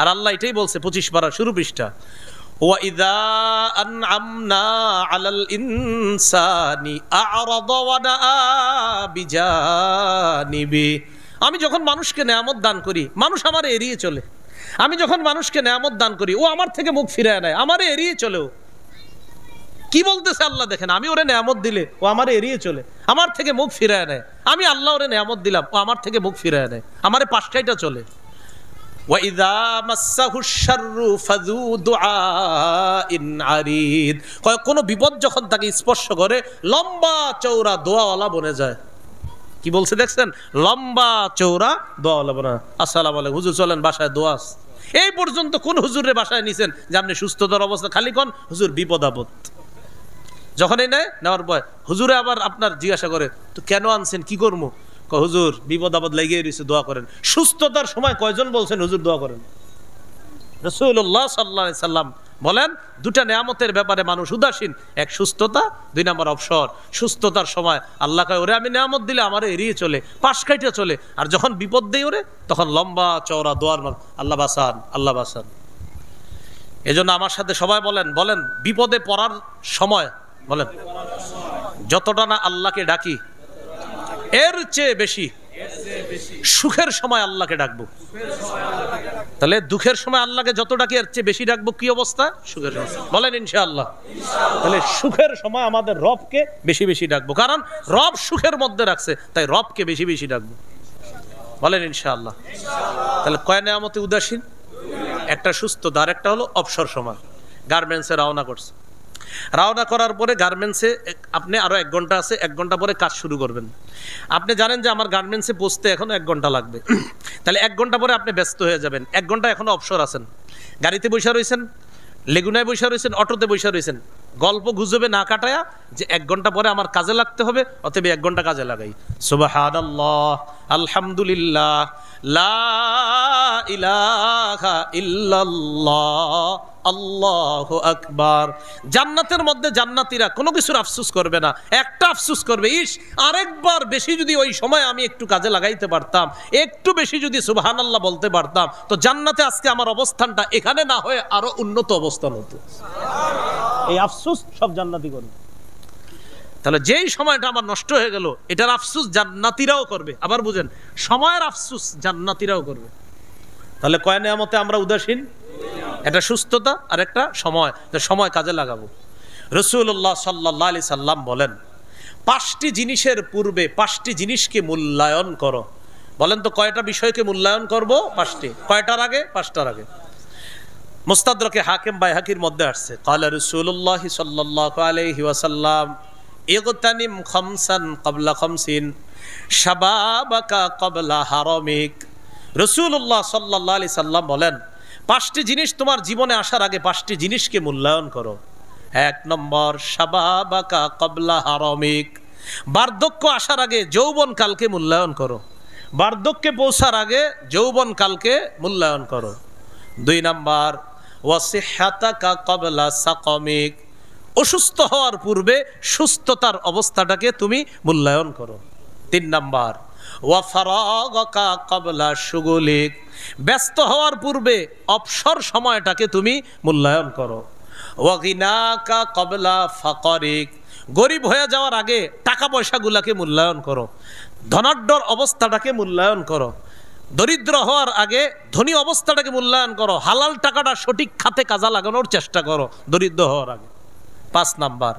আর আল্লাহ এটাই বলছে 25 পারা শুরু পৃষ্ঠা, ওয়া ইযা আনআমনা আলাল ইনসানি আ'রাদা ওয়া দাআ বিজানিবি। আমি যখন মানুষকে নেয়ামত দান করি মানুষ আমারে এড়িয়ে চলে। আমি যখন মানুষকে নেয়ামত দান করি ও আমার থেকে মুখ ফিরায় নেয়, আমারে এড়িয়ে চলেও। কি বলতেছে আল্লাহ দেখেন, আমি ওরে নেয়ামত দিলে ও আমারে এড়িয়ে চলে, আমার থেকে মুখ ফিরায় নেয়। আমি আল্লাহ ওরে নেয়ামত দিলাম, ও আমার থেকে মুখ ফিরায় নেয়, আমারে পাশটাইটা চলে। ওয়াইদা মাসসাহুশ শাররু ফাযু দুআইন আরিদ, কোন বিপদ যখন তাকে স্পর্শ করে লম্বা চওড়া দোয়াওয়ালা বনে যায়। কি বলছে দেখছেন, লম্বা চওড়া দোয়াওয়ালা বনে। আসসালামু আলাইকুম হুজুর, চলেন বাসায় দোয়া। এই পর্যন্ত কোন হুজুরের বাসায় নিছেন যে আপনি সুস্থতার অবস্থা, খালি কোন হুজুর বিপদ আপদ। যখনই নেওয়ার পর হুজুরে আবার আপনার জিজ্ঞাসা করে তো কেন আনছেন, কি করবো? হুজুর বিপদ আপদ লেগেই রয়েছে, দোয়া করেন। সুস্থতার সময় কয়জন বলছেন হুজুর দোয়া করেন? রাসূলুল্লাহ সাল্লাল্লাহু আলাইহি সাল্লাম বলেন দুটা নেয়ামতের ব্যাপারে মানুষ উদাসীন, এক সুস্থতা, 2 নম্বর অবসর। সুস্থতার সময় আল্লাহ কয় ওরে আমি নেয়ামত দিলে আমারে এড়িয়ে চলে, পাশ কাটিয়ে চলে, আর যখন বিপদ দেই ওরে তখন লম্বা চওড়া দোয়ার আল্লাহ বাঁচান, আল্লাহ বাঁচান। এজন্য আমার সাথে সবাই বলেন, বলেন বিপদে পড়ার সময় বলেন যতটা না আল্লাহকে ডাকি এর চেয়ে বেশি সুখের সময় আল্লাহকে ডাকবো। তাহলে দুঃখের সময় আল্লাহকে যত ডাকি এর চেয়ে বেশি ডাকবো, কি অবস্থা? সুখের সময় বলেন ইনশাআল্লাহ। তাহলে সুখের সময় আমাদের রবকে বেশি বেশি ডাকবো, কারণ রব সুখের মধ্যে রাখছে, তাই রবকে বেশি বেশি ডাকবো। বলেন ইনশাআল্লাহ। তাহলে কয় নেয়ামতে উদাসীন? একটা সুস্থতা, আর একটা হলো অবসর সময়। গার্মেন্টসে রওনা করছে, রওনা করার পরে গার্মেন্টসে আপনি আরো 1 ঘন্টা আছে, 1 ঘন্টা পরে কাজ শুরু করবেন। আপনি জানেন যে আমার গার্মেন্টসে পৌঁছতে এখনো 1 ঘন্টা লাগবে, তাহলে 1 ঘন্টা পরে আপনি ব্যস্ত হয়ে যাবেন। 1 ঘন্টা এখনো অবসর আছেন, গাড়িতে বসে রয়েছেন, লেগুনায় বসে রয়েছেন, অটোতে বসে রয়েছেন, গল্প গুজবে না কাটায়া যে 1 ঘন্টা পরে আমার কাজে লাগতে হবে, অতএব 1 ঘন্টা কাজে লাগাই। সুবহানাল্লাহ, আলহামদুলিল্লাহ, লা ইলাহা ইল্লাল্লাহ, আল্লাহু আকবার। জান্নাতের মধ্যে জান্নাতীরা কোনো কিছুর আফসোস করবে না, একটা আফসোস করবে, ইস আরেকবার বেশি যদি ওই সময় আমি একটু কাজে লাগাইতে পারতাম, একটু বেশি যদি সুবহানাল্লাহ বলতে পারতাম, তো জান্নাতে আজকে আমার অবস্থানটা এখানে না হয়ে আরো উন্নত অবস্থান হতো। এই আফসোস সব জান্নাতি করবে। তাহলে যেই সময়টা আমার নষ্ট হয়ে গেল, এটার আফসোস জান্নাতীরাও করবে। আবার বুঝেন, সময়ের আফসোস জান্নাতীরাও করবে। তাহলে কয় নেয়ামতে আমরা উদাসীন? একটা সুস্থতা আর একটা সময়, সময় কাজে লাগাবো। রাসূলুল্লাহ সাল্লাল্লাহু আলাইহি সাল্লাম বলেন 5টি জিনিসের পূর্বে 5টি জিনিসকে মূল্যায়ন করো। বলেন তো কয়টা বিষয়কে মূল্যায়ন করব? 5টি। কয়টার আগে? 5টার আগে। মুস্তাদরাকে হাকিম বাইহাকির মধ্যে আসছে, ক্বালা রাসূলুল্লাহ সাল্লাল্লাহু আলাইহি ওয়াসাল্লাম ইগতানিম খামসান ক্বাবলা খামসিন শাবাবাকা ক্বাবলা হারামিক। রাসূলুল্লাহ সাল্লাল্লাহু আলাইহি সাল্লাম বলেন 5টি জিনিস তোমার জীবনে আসার আগে 5টি জিনিসকে মূল্যায়ন করো। 1 নম্বর শাবাবাকা ক্বাবলা হারামিক, বার্ধক্য আসার আগে যৌবনকালকে মূল্যায়ন করো। বার্ধক্যে পৌঁছার আগে যৌবনকালকে মূল্যায়ন করো। 2 নম্বর ওয়াসিহাতাকা ক্বাবলা সাকামিক, অসুস্থ হওয়ার পূর্বে সুস্থতার অবস্থাটাকে তুমি মূল্যায়ন করো। 3 নম্বর ওয়াফারাগাকা ক্বাবলা শুগুলিক, ব্যস্ত হওয়ার পূর্বে অবসর সময়টাকে তুমি মূল্যায়ন করো। ওয়াগিনাকা ক্বাবলা ফাকরিক, গরিব হয়ে যাওয়ার আগে টাকা পয়সাগুলোকে মূল্যায়ন করো। ধনাঢ্যর অবস্থাটাকে মূল্যায়ন করো। দরিদ্র হওয়ার আগে ধনী অবস্থাটাকে মূল্যায়ন করো। হালাল টাকাটা সঠিক খাতে কাজে লাগানোর চেষ্টা করো দরিদ্র হওয়ার আগে। 5 নাম্বার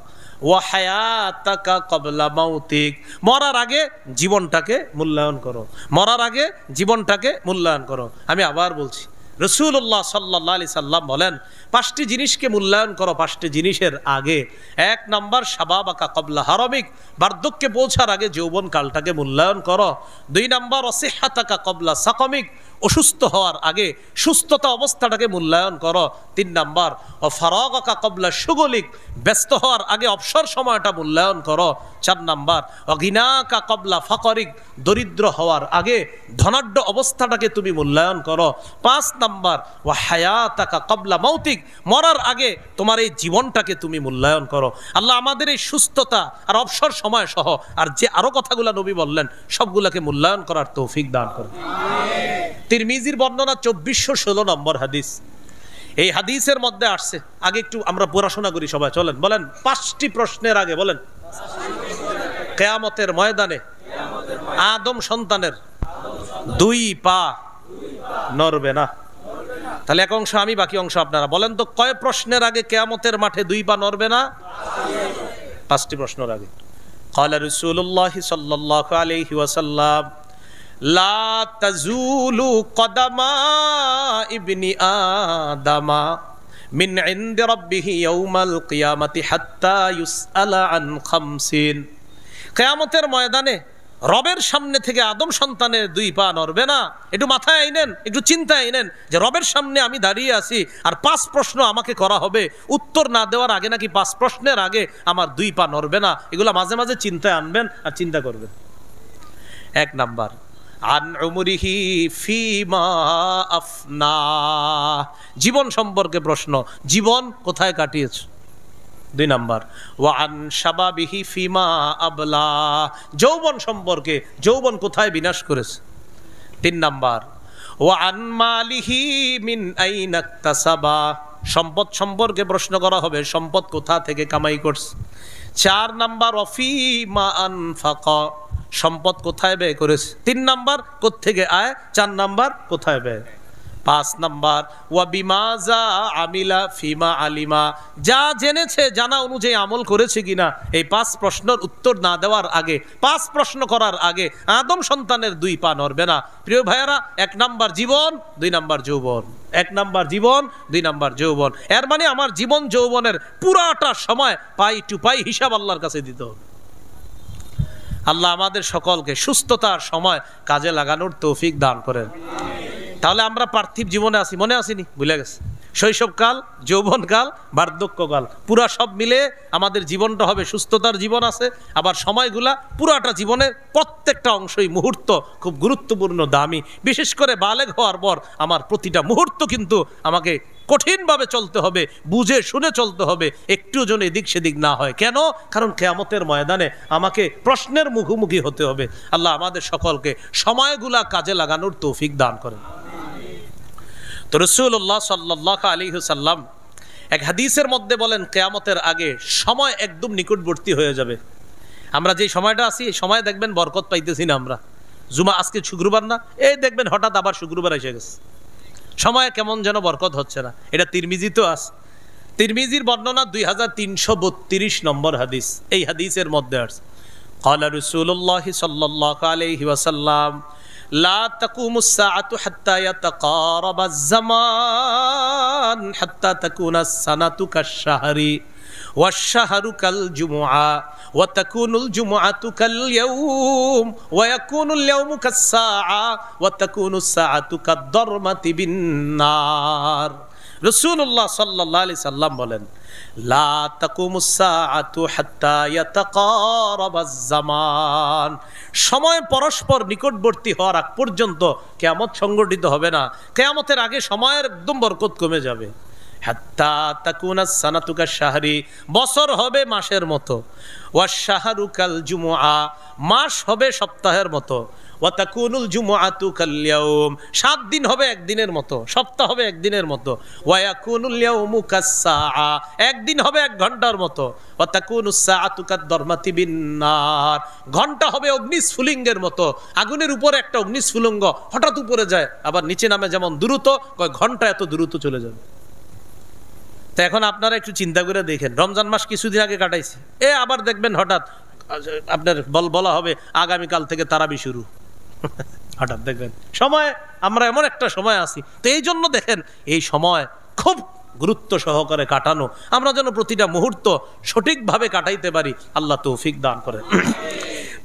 ওয়াহায়াতাকা ক্বাবলা মাউতিক, মরার আগে জীবনটাকে মূল্যায়ন করো। মরার আগে জীবনটাকে মূল্যায়ন করো। আমি আবার বলছি, রাসূলুল্লাহ সাল্লাল্লাহু আলাইহি সাল্লাম বলেন 5টি জিনিসকে মূল্যায়ন করো 5টি জিনিসের আগে। 1 নাম্বার শাবাবাকা ক্বাবলা হারামিক, বার্ধক্যে পৌঁছার আগে যৌবনকালটাকে মূল্যায়ন করো। 2 নাম্বার ওয়াসিহাতাকা ক্বাবলা সাকামিক, অসুস্থ হওয়ার আগে সুস্থতা অবস্থাটাকে মূল্যায়ন করো। 3 নাম্বার ওয়াফারাগাকা ক্বাবলা শুগুলিক, ব্যস্ত হওয়ার আগে অবসর সময়টা মূল্যায়ন করো। 4 নাম্বার ওয়াগিনাকা ক্বাবলা ফাকরিক, দরিদ্র হওয়ার আগে ধনাঢ্য অবস্থাটাকে তুমি মূল্যায়ন করো। 5 নাম্বার ওয়াহায়াতাকা ক্বাবলা মাউতিক, মরার আগে তোমার এই জীবনটাকে তুমি মূল্যায়ন করো। আল্লাহ আমাদের এই সুস্থতা আর অবসর সময় সহ আর যে আরো কথাগুলো নবী বললেন সবগুলোকে মূল্যায়ন করার তৌফিক দান করুন। তিরমিজির বর্ণনা 2416 নম্বর হাদিস। এই হাদিসের মধ্যে আসছে, আগে একটু আমরা পড়াশোনা করি সবাই, চলেন বলেন 5টি প্রশ্নের আগে বলেন, কিয়ামতের ময়দানে আদম সন্তানের 2 পা নড়বে না। তাহলে এক অংশ আমি, বাকি অংশ আপনারা বলেন তো, কয় প্রশ্নের আগে কিয়ামতের মাঠে 2 পা নড়বে না? 5টি প্রশ্নের আগে। قال رسول الله صلى الله عليه وسلم لا تزول قدم ابن آدم من عند ربه يوم القيامة حتى يسأل عن 50। কিয়ামতের ময়দানে রবের সামনে থেকে আদম সন্তানের 2 পা নড়বে না। একটু মাথায় আইনেন, একটু চিন্তায় আইনেন যে রবের সামনে আমি দাঁড়িয়ে আছি আর 5 প্রশ্ন আমাকে করা হবে, উত্তর না দেওয়ার আগে নাকি 5 প্রশ্নের আগে আমার 2 পা নড়বে না। এগুলো মাঝে মাঝে চিন্তায় আনবেন আর চিন্তা করবেন। 1 নাম্বার, আন উমরিহি ফিমা আফনা, জীবন সম্পর্কে প্রশ্ন, জীবন কোথায় কাটিয়েছ। 2 নাম্বার, ওয়া আন শাবাবিহি ফিমা আবলা, যৌবন সম্পর্কে, যৌবন কোথায় বিনাশ করেছে। 3 নাম্বার, ওয়া আন মালিহি মিন আইনা ইকতাসাবা, সম্পদ সম্পর্কে প্রশ্ন করা হবে, সম্পদ কোথা থেকে কামাই করছে। 4 নাম্বার, ওয়াফিমা আনফাকা, সম্পদ কোথায় ব্যয় করেছে। 3 নাম্বার, কোত্থেকে আয়। 4 নাম্বার, কোথায় ব্যয়। 5 নাম্বার, ওয়া বিমাজা আমিলা ফিমা আলিমা, যা জেনেছে জানা অনুযায়ী আমল করেছে কিনা। এই 5 প্রশ্নের উত্তর না দেওয়ার আগে, 5 প্রশ্ন করার আগে আদম সন্তানের 2 পা নড়বে না। প্রিয় ভাইয়েরা, 1 নাম্বার জীবন, 2 নাম্বার যৌবন। 1 নাম্বার জীবন, 2 নাম্বার যৌবন। এর মানে আমার জীবন যৌবনের পুরাটা সময় পাই টু পাই হিসাব আল্লাহর কাছে দিতে হবে। আল্লাহ আমাদের সকলকে সুস্থতার সময় কাজে লাগানোর তৌফিক দান করেন। তাহলে আমরা পার্থিব জীবনে আছি, মনে আসিনি, ভুলে গেছে। শৈশবকাল, যৌবনকাল, বার্ধক্যকাল, পুরা সব মিলে আমাদের জীবনটা হবে সুস্থতার জীবন আছে। আবার সময়গুলা পুরাটা জীবনের প্রত্যেকটা অংশই, মুহূর্ত খুব গুরুত্বপূর্ণ, দামি। বিশেষ করে বালেগ হওয়ার পর আমার প্রতিটা মুহূর্ত কিন্তু আমাকে কঠিনভাবে চলতে হবে, বুঝে শুনে চলতে হবে, একটু যেন এদিক সেদিক না হয়। কেন? কারণ কিয়ামতের ময়দানে আমাকে প্রশ্নের মুখোমুখি হতে হবে। আল্লাহ আমাদের সকলকে সময়গুলা কাজে লাগানোর তৌফিক দান করেন। তো রাসূলুল্লাহ সাল্লাল্লাহু আলাইহি ওয়াসাল্লাম এক হাদিসের মধ্যে বলেন, কিয়ামতের আগে সময় একদম নিকটবর্তী হয়ে যাবে। আমরা যে সময়টা আছি, এই সময় দেখবেন বরকত পাইতেছি না আমরা। জুমা আজকে শুক্রবার না, এই দেখবেন হঠাৎ আবার শুক্রবার এসে গেছে, সময় কেমন যেন বরকত হচ্ছে না। এটা তিরমিজিতেও আছে। তিরমিজির বর্ণনা 2332 নম্বর হাদিস। এই হাদিসের মধ্যে আছে, ক্বালা রাসূলুল্লাহ সাল্লাল্লাহু আলাইহি ওয়াসাল্লাম লা তাকুমুস সাআতু হাত্তা ইয়াতাকারাবাজ জামান হাত্তা তাকুনাস সানাতু কাশ-শাহরি ওয়াশ-শাহরু কাল-জুমআ ওয়া তাকুনুল জুমআতু কাল-ইয়াওম ওয়া ইয়াকুনুল ইয়াওমু কাস-সাআ ওয়া তাকুনুস সাআতু কাদ-দারমাতি বিন-নার। রাসূলুল্লাহ সাল্লাল্লাহু আলাইহি সাল্লাম বলেন, লা তাকুমুস সাআতু হাত্তা ইয়াতাকারাবাজ জামান, সময় পরস্পর নিকটবর্তী হওয়ার আগ পর্যন্ত কিয়ামত সংগঠিত হবে না। কিয়ামতের আগে সময়ের একদম বরকত কমে যাবে। হাত্তা তাকুনাস সানাতু কাশ-শাহরি, বছর হবে মাসের মতো। ওয়াশ-শাহরু কাল-জুমআ, মাস হবে সপ্তাহের মতো। ওয়া তাকুনুল জুমআতু কাল-ইয়াওম, 7 দিন হবে একদিনের মতো, সপ্তাহ হবে একদিনের মতো। ওয়া ইয়াকুনুল ইয়াওমু কাস-সাআ, একদিন হবে 1 ঘন্টার মতো। ওয়া তাকুনুস সাআতু কাদ-দারমাতি বিন-নার, ঘন্টা হবে অগ্নিস্ফুলিঙ্গের মতো। আগুনের উপরে একটা অগ্নিস্ফুলিঙ্গ হঠাৎ উপরে যায়, আবার নিচে নামে যেমন দ্রুত, কয় ঘন্টা এত দ্রুত চলে যাবে। তো এখন আপনারা একটু চিন্তা করে দেখেন, রমজান মাস কিছুদিন আগে কাটাইছে, আবার দেখবেন হঠাৎ আপনার বলা হবে আগামীকাল থেকে তারাবি শুরু। হঠাৎ দেখবেন সময়, আমরা এমন একটা সময় আছি। তো এই জন্য দেখেন, এই সময় খুব গুরুত্ব সহকারে কাটানো, আমরা যেন প্রতিটা মুহূর্ত সঠিকভাবে কাটাইতে পারি, আল্লাহ তৌফিক দান করেন।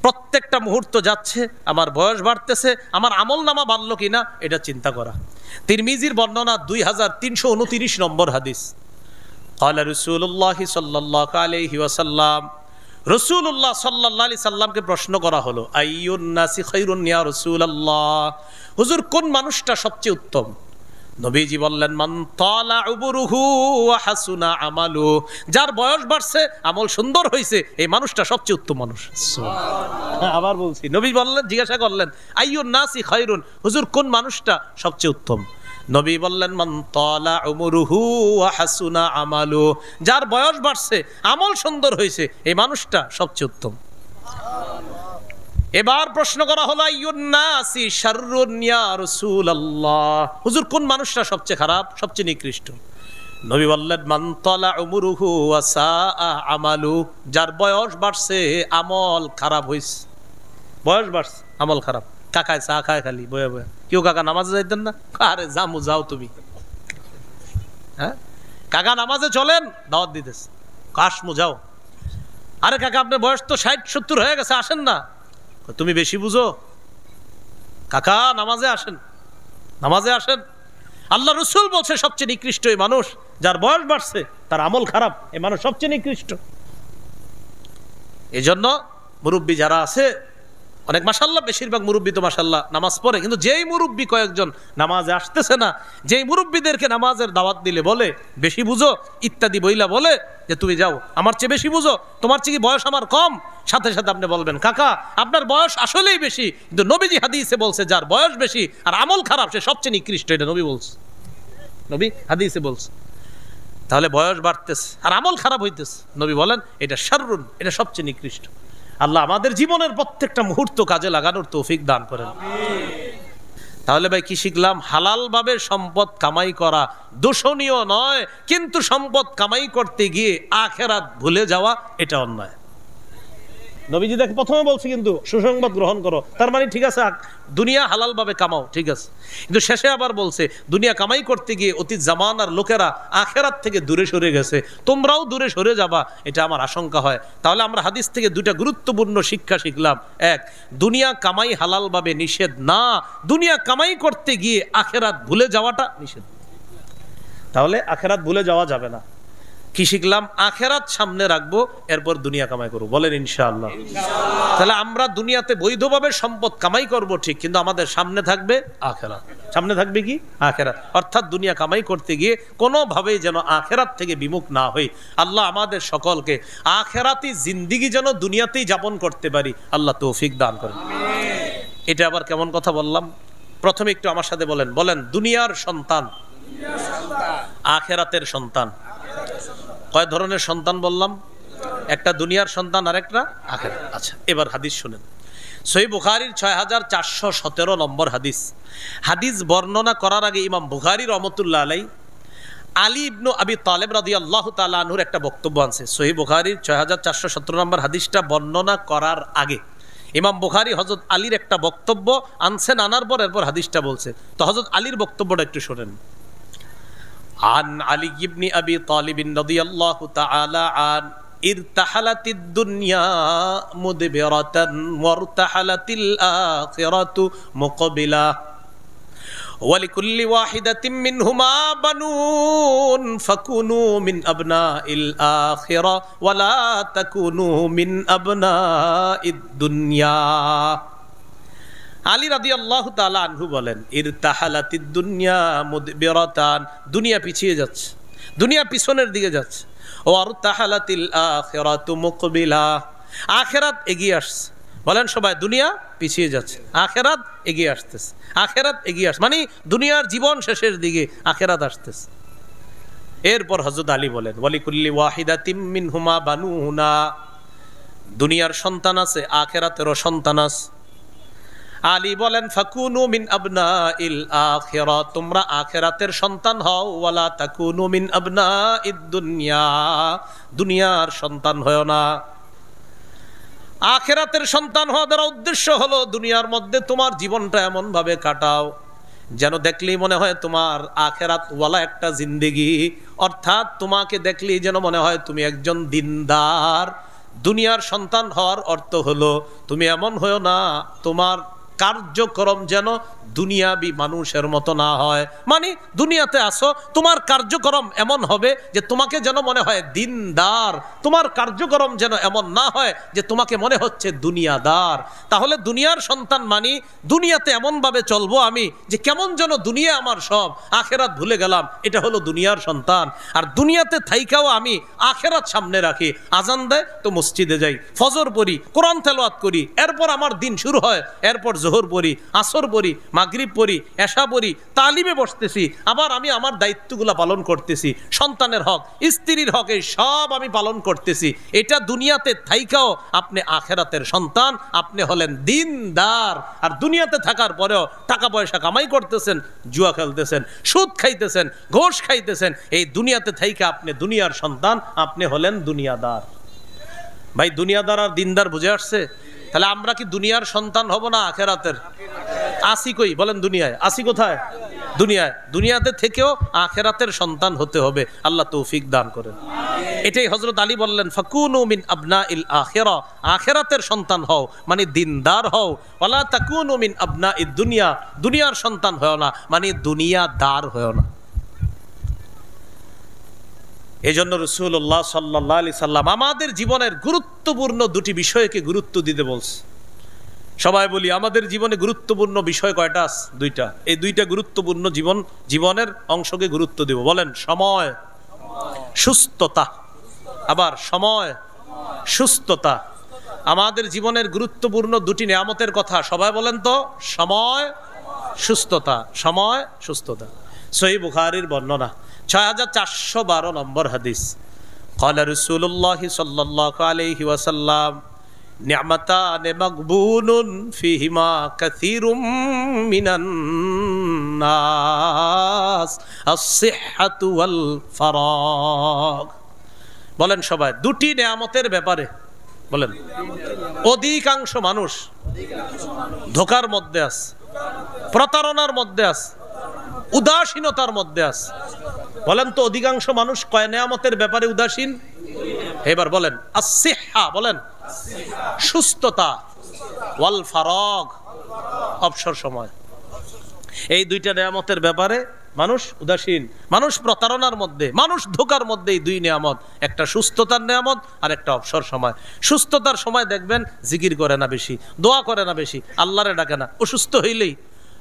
প্রত্যেকটা মুহূর্ত যাচ্ছে, আমার বয়স বাড়তেছে, আমার আমল নামা বাড়লো কিনা এটা চিন্তা করা। তিরমিজির বর্ণনা 2329 নম্বর হাদিস। ক্বালা রাসূলুল্লাহ সাল্লাল্লাহু আলাইহি ওয়াসাল্লাম, রাসূলুল্লাহ সাল্লাল্লাহু আলাইহি সাল্লামকে প্রশ্ন করা হলো, আইয়ুন নাসি খায়রুন ইয়া রাসূলুল্লাহ, হুজুর কোন মানুষটা সবচেয়ে উত্তম? নবীজি বললেন মান তালা উমরুহু ওয়া হাসুনা আমালু, যার বয়স বাড়ছে আমল সুন্দর হয়েছে এই মানুষটা সবচেয়ে উত্তম মানুষ। আবার বলছি, নবী বললেন, জিজ্ঞাসা করলেন আইয়ুন নাসি খায়রুন, হুজুর কোন মানুষটা সবচেয়ে উত্তম? নবী বললেন মান তালা উমরুহু ওয়া হাসুনা আমালু, যার বয়স বাড়ছে আমল সুন্দর হয়েছে এই মানুষটা সবচেয়ে উত্তম। এবার প্রশ্ন করা হলো আইয়ুন নাসি শাররুন ইয়া রাসূলুল্লাহ, হুজুর কোন মানুষটা সবচেয়ে খারাপ, সবচেয়ে নিকৃষ্ট? নবী বললেন মান তালা উমরুহু ওয়া সাআ আমালু, যার বয়স বাড়ছে আমল খারাপ হইছে। বয়স বাড়ছে আমল খারাপ, কাকায় চা খায় খালি বয়ে বয়ে। কেউ কাকা নামাজে যাইতেন না? আরে জামু যাও তুমি, হ্যাঁ কাকা নামাজে চলেন, দাওয়াত দিতেছে, কাশমু যাও। আরে কাকা আপনার বয়স তো 60-70 হয়ে গেছে, আসেন না। তুমি বেশি বুঝো, কাকা নামাজে আসেন, নামাজে আসেন। আল্লাহ রসুল বলছে সবচেয়ে নিকৃষ্ট এই মানুষ, যার বয়স বাড়ছে তার আমল খারাপ, এই মানুষ সবচেয়ে নিকৃষ্ট। এই জন্য মুরব্বী যারা আছে অনেক, মাশাআল্লাহ বেশিরভাগ মুরব্বী তো মাশাআল্লাহ নামাজ পড়ে, কিন্তু যেই মুরব্বী কয়েকজন নামাজে আসতেছে না, যেই মুরব্বীদেরকে নামাজের দাওয়াত দিলে বলে বেশি বুঝো ইত্যাদি বইলা বলে যে তুমি যাও, আমার চেয়ে বেশি বুঝো, তোমার চেয়ে বয়স আমার কম, সাথে সাথে আপনি বলবেন কাকা আপনার বয়স আসলেই বেশি, কিন্তু নবীজি হাদিসে বলছে যার বয়স বেশি আর আমল খারাপ সে সবচেয়ে নিকৃষ্ট, এটা নবী বলছে, নবী হাদিসে বলছে। তাহলে বয়স বাড়তেছে আর আমল খারাপ হইতেছে, নবী বলেন এটা শাররুন, এটা সবচেয়ে নিকৃষ্ট। আল্লাহ আমাদের জীবনের প্রত্যেকটা মুহূর্ত কাজে লাগানোর তৌফিক দান করেন। তাহলে ভাই কি শিখলাম? হালাল ভাবে সম্পদ কামাই করা দোষণীয় নয়, কিন্তু সম্পদ কামাই করতে গিয়ে আখিরাত ভুলে যাওয়া এটা অন্যায়। নবীজি দেখ প্রথমে বলছে কিন্তু সুসংবাদ গ্রহণ করো, তার মানে ঠিক আছে দুনিয়া হালাল ভাবে কামাও, ঠিক আছে, কিন্তু শেষে আবার বলছে দুনিয়া কামাই করতে গিয়ে অতীত জামানার লোকেরা আখিরাত থেকে দূরে সরে গেছে, তোমরাও দূরে সরে যাবা, এটা আমার আশঙ্কা হয়। তাহলে আমরা হাদিস থেকে দুইটা গুরুত্বপূর্ণ শিক্ষা শিখলাম। এক, দুনিয়া কামাই হালাল ভাবে নিষেধ না, দুনিয়া কামাই করতে গিয়ে আখিরাত ভুলে যাওয়াটা নিষেধ। তাহলে আখিরাত ভুলে যাওয়া যাবে না। কি শিখলাম? আখিরাত সামনে রাখবো, এরপর দুনিয়া কামাই করবো, বলেন ইনশাআল্লাহ। তাহলে আমরা দুনিয়াতে বৈধভাবে সম্পদ কামাই করব ঠিক, কিন্তু আমাদের সামনে থাকবে আখিরাত। সামনে থাকবে কি? আখিরাত। অর্থাৎ দুনিয়া কামাই করতে গিয়ে কোনোভাবেই যেন আখিরাত থেকে বিমুখ না হই। আল্লাহ আমাদের সকলকে আখিরাতি জিন্দেগি যেন দুনিয়াতেই যাপন করতে পারি, আল্লাহ তৌফিক দান করেন। এটা আবার কেমন কথা বললাম? প্রথমে একটু আমার সাথে বলেন, বলেন দুনিয়ার সন্তান, আখিরাতের সন্তান। কয় ধরনের সন্তান বললাম? একটা দুনিয়ার সন্তান আর একটা আখিরাত। আচ্ছা, এবার হাদিস শুনেন। সহিহ বুখারীর 6417 নম্বর হাদিস। হাদিস বর্ণনা করার আগে ইমাম বুখারী রহমতুল্লাহ আলাইহি আলী ইবনে আবি তালেব রাদিয়াল্লাহু তাআলা আনহুর একটা বক্তব্য আছে। সহিহ বুখারীর 6417 নম্বর হাদিসটা বর্ণনা করার আগে ইমাম বুখারী হযরত আলীর একটা বক্তব্য আনছেন, আনার পর এরপর হাদিসটা বলছে। তো হযরত আলীর বক্তব্যটা একটু শুনেন। عن علي بن أبي طالب رضي الله تعالى عنه ارتحلت الدنيا مدبرة وارتحلت الآخرة مقبلة ولكل واحدة منهما بنون فكونوا من أبناء الآخرة ولا تكونوا من أبناء الدنيا। আলী রাদিয়াল্লাহু তাআলা আনহু বলেন, ইরতাহালাতিদ দুনিয়া মুদবিরাতান, দুনিয়া পিছিয়ে যাচ্ছে, দুনিয়া পিছনের দিকে যাচ্ছে। ওয়ারতাহালাতিল আখিরাতু মুকবিলা, আখিরাত এগিয়ে আসছে। বলেন সবাই, দুনিয়া পিছিয়ে যাচ্ছে, আখিরাত এগিয়ে আসতেছে, আখিরাত এগিয়ে আসছে, মানে দুনিয়ার জীবন শেষের দিকে আখিরাত আসতেছে। এরপর হযরত আলী বলেন, ওয়ালিকুল্লি ওয়াহিদাতিম মিনহুমা বানুনা, দুনিয়ার সন্তান আছে, আখিরাতেরও সন্তান আছে। আলী বলেন, ফাকুনু মিন আবনাইল আখিরা, তোমরা আখিরাতের সন্তান হও, ওয়ালা তাকুনু মিন আবনাইদ দুনিয়া, দুনিয়ার সন্তান হয় না। আখিরাতের সন্তান হওয়া দ্বারা উদ্দেশ্য হলো দুনিয়ার মধ্যে তোমার জীবনটা এমন ভাবে কাটাও যেন দেখলেই মনে হয় তোমার আখিরাত ওয়ালা একটা জিন্দেগি, অর্থাৎ তোমাকে দেখলেই যেন মনে হয় তুমি একজন দিনদার। দুনিয়ার সন্তান হওয়ার অর্থ হলো তুমি এমন হও না তোমার কার্যক্রম যেন দুনিয়াবি মানুষের মতো না হয়। মানে দুনিয়াতে আসো, তোমার কার্যক্রম এমন হবে যে তোমাকে যেন মনে হয় দিনদার, তোমার কার্যক্রম যেন এমন না হয় যে তোমাকে মনে হচ্ছে দুনিয়াদার। তাহলে দুনিয়ার সন্তান মানি দুনিয়াতে এমনভাবে চলবো আমি যে কেমন যেন দুনিয়া আমার সব, আখেরাত ভুলে গেলাম, এটা হলো দুনিয়ার সন্তান। আর দুনিয়াতে থাইকাও আমি আখেরাত সামনে রাখি। আজান দেয় তো মসজিদে যাই, ফজর পড়ি, কোরআন তেলাওয়াত করি, এরপর আমার দিন শুরু হয়, এরপর জোহর পড়ি, আসর পড়ি, মাগরিব পড়ি, এশা পড়ি, তালিমে বসতেছি, আবার আমি আমার দায়িত্বগুলো পালন করতেছি, সন্তানের হক, স্ত্রীর হক, এই সব আমি পালন করতেছি। এটা দুনিয়াতে থাইকাও আপনি আখেরাতের সন্তান, আপনি হলেন দিনদার। আর দুনিয়াতে থাকার পরেও টাকা পয়সা কামাই করতেছেন, জুয়া খেলতেছেন, সুদ খাইতেছেন, ঘোষ খাইতেছেন, এই দুনিয়াতে থাইকা আপনি দুনিয়ার সন্তান, আপনি হলেন দুনিয়াদার। ভাই দুনিয়াদার আর দিনদার বুঝে আসছে? তাহলে আমরা কি দুনিয়ার সন্তান হব না আখেরাতের? আসি কই বলেন? দুনিয়ায় আসি কোথায়? দুনিয়ায়। দুনিয়াতে থেকেও আখেরাতের সন্তান হতে হবে। আল্লাহ তৌফিক দান করেন। এটাই হযরত আলী বললেন, ফাকুনু মিন আবনাইল আখিরা, আখেরাতের সন্তান হও, মানে দিনদার হও। ওয়ালা তাকুনু মিন আবনাইদ দুনিয়া, দুনিয়ার সন্তান হও না, মানে দুনিয়াদার হও না। এই জন্য রাসূলুল্লাহ সাল্লাল্লাহু আলাইহি সাল্লাম আমাদের জীবনের গুরুত্বপূর্ণ দুটি বিষয়কে গুরুত্ব দিতে বলছে। সবাই বলি আমাদের জীবনে গুরুত্বপূর্ণ বিষয় কয়টা আছে? দুইটা। এই দুইটা গুরুত্বপূর্ণ জীবনের অংশকে গুরুত্ব দেব। বলেন, সময়, সুস্থতা। আবার সময়, সুস্থতা। আমাদের জীবনের গুরুত্বপূর্ণ দুটি নিয়ামতের কথা সবাই বলেন তো। সময়, সুস্থতা। সময়, সুস্থতা। সহিহ বুখারীর বর্ণনা 6412 নম্বর হাদিস। ক্বালা রাসূলুল্লাহ সাল্লাল্লাহু আলাইহি ওয়াসাল্লাম, নি'মাতানে মাগবুনুন ফিহিমা কাসীরুম মিনান নাস, আস-সিহহাতু ওয়াল ফারাগ। বলেন সবাই, দুটি নিয়ামতের ব্যাপারে বলেন। অধিকাংশ মানুষ ধোঁকার মধ্যে আছে, প্রতারণার মধ্যে আছে, উদাসীনতার মধ্যে আছে। বলেন তো অধিকাংশ মানুষ কয় নিয়ামতের ব্যাপারে উদাসীন? এবার বলেন আস-সিহহা, বলেন সুস্থতা, ওয়াল ফারাগ অবসর সময়। এই দুইটা নিয়ামতের ব্যাপারে মানুষ উদাসীন, মানুষ প্রতারণার মধ্যে, মানুষ ধোঁকার মধ্যে। এই দুই নিয়ামত, একটা সুস্থতার নিয়ামত আর একটা অবসর সময়। সুস্থতার সময় দেখবেন জিকির করে না বেশি, দোয়া করে না বেশি, আল্লাহরে ডাকে না। অসুস্থ হইলেই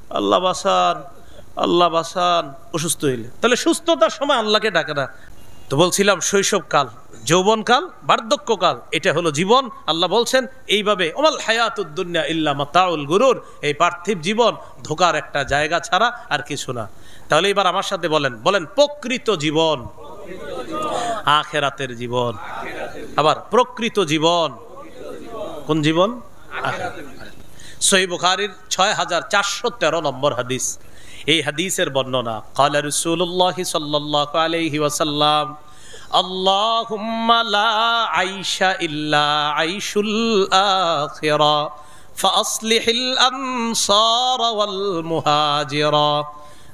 আল্লাহ বাসান, আল্লাহ বাসান, অসুস্থ হইলে। তাহলে সুস্থতার সময় আল্লাহকে ডাকে না। তো বলছিলাম শৈশবকাল, যৌবনকাল, বার্ধক্যকাল, এটা হলো জীবন। আল্লাহ বলছেন এইভাবে, ওমাল হায়াতুদ দুনিয়া ইল্লা মাতাউল গুরুর, এই পার্থিব জীবন ধোঁকার একটা জায়গা ছাড়া আর কিছু না। তাহলে এবার আমার সাথে বলেন, বলেন প্রকৃত জীবন, আখেরাতের জীবন। আবার প্রকৃত জীবন কোন জীবন? সহিহ বুখারীর 6413 নম্বর হাদিস। এই হাদিসের বর্ণনা, ক্বালা রাসূলুল্লাহ সাল্লাল্লাহু আলাইহি ওয়াসাল্লাম, আল্লাহুম্মা লা আইশা ইল্লা আইশুল আখিরা ফাসলিহিল আনসার ওয়াল মুহাজিরা।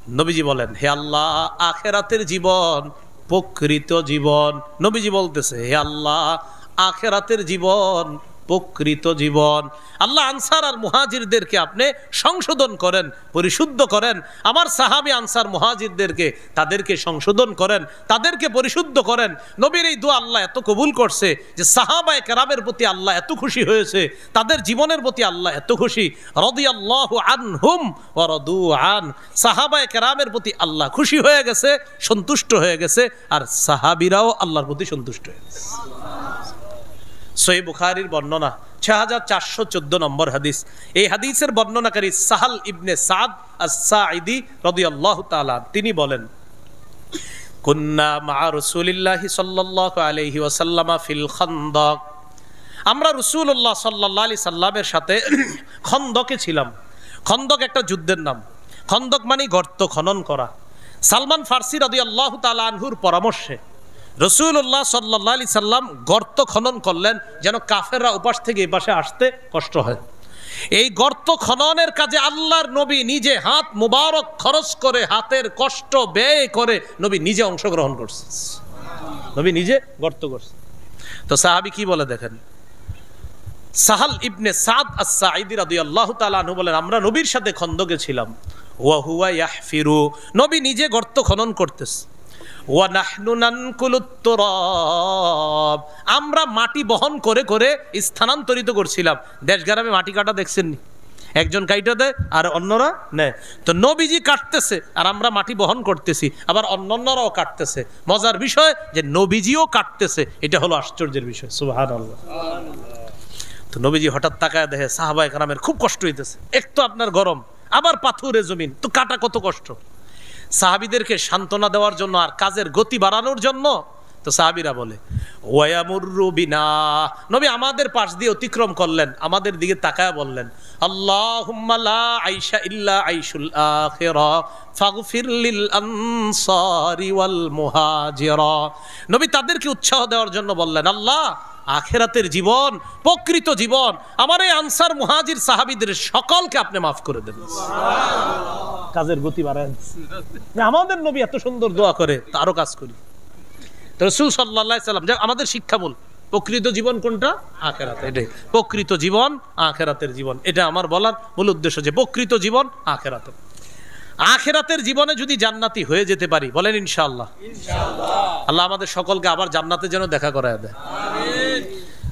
নবীজি বলেন, হে আল্লাহ, আখিরাতের জীবন প্রকৃত জীবন। নবীজি বলতেছে, হে আল্লাহ, আখিরাতের জীবন প্রকৃত জীবন। আল্লাহ আনসার আর মুহাজিরদেরকে আপনি সংশোধন করেন, পরিশুদ্ধ করেন। আমার সাহাবী আনসার মুহাজিরদেরকে, তাদেরকে সংশোধন করেন, তাদেরকে পরিশুদ্ধ করেন। নবীর এই দোয়া আল্লাহ এত কবুল করছে যে সাহাবায়ে কেরামের প্রতি আল্লাহ এত খুশি হয়েছে, তাদের জীবনের প্রতি আল্লাহ এত খুশি। রাদিয়াল্লাহু আনহুম ওয়া রাদু আন, সাহাবায়ে কেরামের প্রতি আল্লাহ খুশি হয়ে গেছে, সন্তুষ্ট হয়ে গেছে, আর সাহাবীরাও আল্লাহর প্রতি সন্তুষ্ট হয়ে গেছে। সহিহ বুখারীর বর্ণনা 6414 নম্বর হাদিস। এই হাদিসের বর্ণনাকারী সাহাল ইবনে সাদ আস-সাঈদী রাদিয়াল্লাহু তাআলা, তিনি বলেন, কুন্না মা রাসূলিল্লাহি সাল্লাল্লাহু আলাইহি ওয়াসাল্লাম ফিল খানদাক, আমরা রাসূলুল্লাহ সাল্লাল্লাহু আলাইহি সাল্লামের সাথে খন্দকে ছিলাম। খন্দক একটা যুদ্ধের নাম। খন্দক মানে গর্ত খনন করা। সালমান ফারসি রাদিয়াল্লাহু তাআলা আনহুর পরামর্শে রাসূলুল্লাহ সাল্লাল্লাহু আলাইহি সাল্লাম গর্ত খনন করলেন যেন কাফেররা উপাস থেকে এই পাশে আসতে কষ্ট হয়। এই গর্ত খননের কাজে আল্লাহর নবী নিজে হাত মুবারক খরচ করে, হাতের কষ্ট ব্যয় করে নবী নিজে অংশগ্রহণ করছে। নবী নিজে গর্ত করছে। তো সাহাবী কি বলে দেখেন, সাহাল ইবনে সাদ আস-সাঈদী রাদিয়াল্লাহু তাআলা আনহু বলেন, আমরা নবীর সাথে খন্দকে ছিলাম। ওয়া হুয়া ইয়াহফিরু, নবী নিজে গর্ত খনন করতেছে। ওয়া নাহনু নানকুলুত তুরাব, আমরা মাটি বহন করে করে স্থানান্তরিত করছিলাম। দেশ গ্রামে মাটি কাটা দেখছেন নি? একজন কাইটা দেয় আর অন্যরা নেয়। তো নবীজি কাটতেছে আর আমরা মাটি বহন করতেছি, আবার অন্যরাও কাটতেছে। মজার বিষয় যে নবীজিও কাটতেছে, এটা হলো আশ্চর্যের বিষয়। সুবহানাল্লাহ। তো নবীজি হঠাৎ তাকায় দেখে সাহাবায়ে কেরামের খুব কষ্ট হইতেছে। এক তো আপনার গরম, আবার পাথুরে জমিন, তো কাটা কত কষ্ট। সাহাবীদেরকে সান্ত্বনা দেওয়ার জন্য আর কাজের গতি বাড়ানোর জন্য তো সাহাবীরা বলে, ওয়ায়ামুরু বিনা, নবী আমাদের পাশ দিয়ে অতিক্রম করলেন, আমাদের দিকে তাকায় বললেন, আল্লাহুম্মা লা আইশা ইল্লা আইশুল আখিরা ফাগফির লিল আনসারি ওয়াল মুহাজিরা। নবী তাদেরকে উৎসাহ দেওয়ার জন্য বললেন, আল্লাহ আখিরাতের জীবন, প্রকৃত জীবন, আমার এই আনসার মুহাজির সাহাবীদের সকলকে আপনি মাফ করে দেন। কাজের গতি বাড়ায়। আমাদের নবী এত সুন্দর দোয়া করে, তারও কাজ করি। রাসূল সাল্লাল্লাহু আলাইহি সাল্লাম যা আমাদের শিক্ষামূল, প্রকৃত জীবন কোনটা? আখিরাত। এটাই প্রকৃত জীবন, আখিরাতের জীবন। এটা আমার বলার মূল উদ্দেশ্য, যে প্রকৃত জীবন আখিরাতের। আখিরাতের জীবনে যদি জান্নাতি হয়ে যেতে পারি, বলেন ইনশাআল্লাহ। ইনশাআল্লাহ। আল্লাহ আমাদের সকলকে আবার জান্নাতে যেন দেখা করায় দেয়। আমিন।